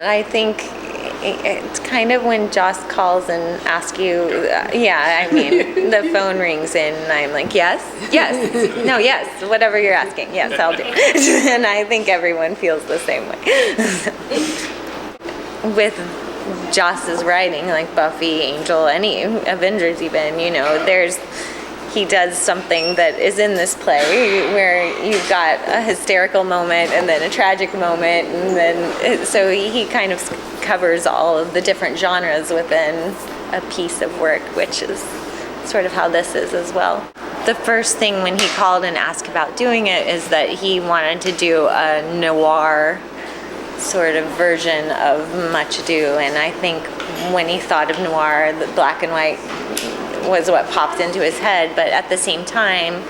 I think it's kind of when Joss calls and asks you, the phone rings in and I'm like, yes, no, yes, whatever you're asking, yes, I'll do. And I think everyone feels the same way. With Joss's writing, like Buffy, Angel, any Avengers even, he does something that is in this play where you've got a hysterical moment and then a tragic moment, and then so he kind of covers all of the different genres within a piece of work, which is sort of how this is as well. The first thing when he called and asked about doing it is that he wanted to do a noir sort of version of Much Ado, and I think when he thought of noir, the black and white was what popped into his head, but at the same time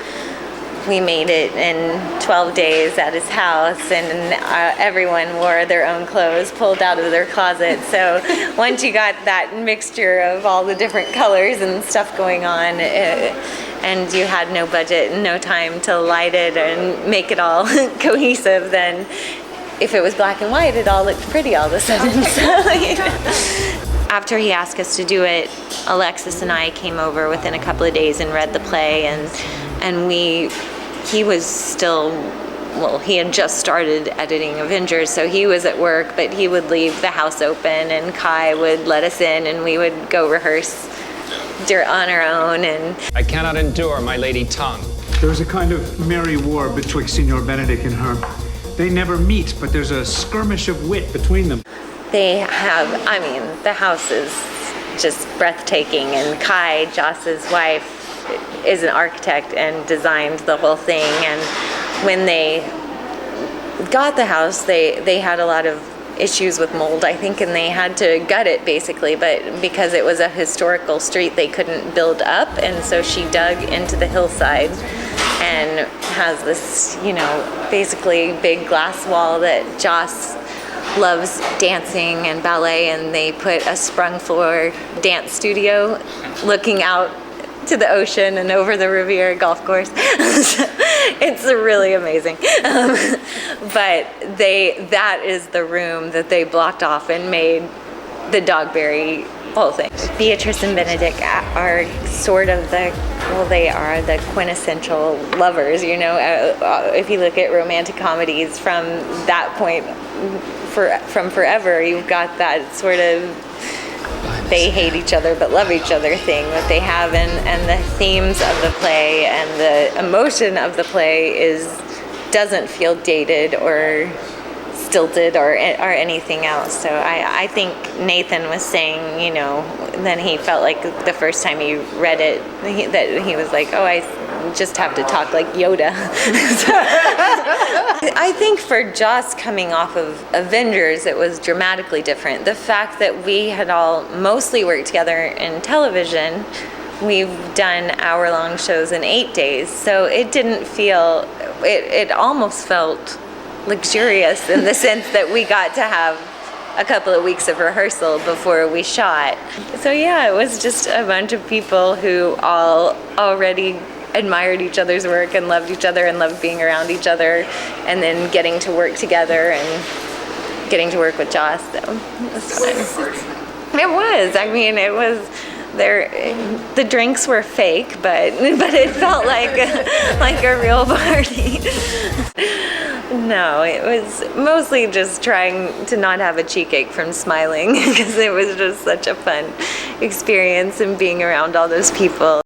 we made it in 12 days at his house, and everyone wore their own clothes pulled out of their closet. So once you got that mixture of all the different colors and stuff going on, and you had no budget and no time to light it and make it all cohesive, then if it was black and white, it all looked pretty all of a sudden. After he asked us to do it, Alexis and I came over within a couple of days and read the play, and he was still, he had just started editing Avengers, so he was at work, but he would leave the house open and Kai would let us in and we would go rehearse on our own. And I cannot endure my lady tongue. There is a kind of merry war betwixt Signor Benedict and her. They never meet, but there's a skirmish of wit between them. They have, the house is just breathtaking, and Kai, Joss's wife, is an architect and designed the whole thing. And when they got the house, they had a lot of issues with mold, I think, and they had to gut it basically, but because it was a historical street, they couldn't build up, and so she dug into the hillside and has this, basically big glass wall that Joss loves dancing and ballet, and they put a sprung floor dance studio looking out to the ocean and over the Riviera golf course. It's really amazing. But that is the room that they blocked off and made the Dogberry whole thing. Beatrice and Benedict are sort of they are the quintessential lovers, if you look at romantic comedies from that point, from forever, you've got that sort of they hate each other but love each other thing that they have, and the themes of the play and the emotion of the play doesn't feel dated or stilted or anything else. So I think Nathan was saying, then he felt like the first time he read it, that he was like, I just have to talk like Yoda. I think for Joss coming off of Avengers, it was dramatically different. The fact that we had all mostly worked together in television, we've done hour-long shows in 8 days, so it didn't feel, it almost felt luxurious in the sense that we got to have a couple of weeks of rehearsal before we shot. So yeah, it was just a bunch of people who all already admired each other's work and loved each other and loved being around each other, and then getting to work together and getting to work with Joss. So it was fun. It was. It was there. The drinks were fake, but it felt like a real party. No, it was mostly just trying to not have a cheeseache from smiling, because it was just such a fun experience and being around all those people.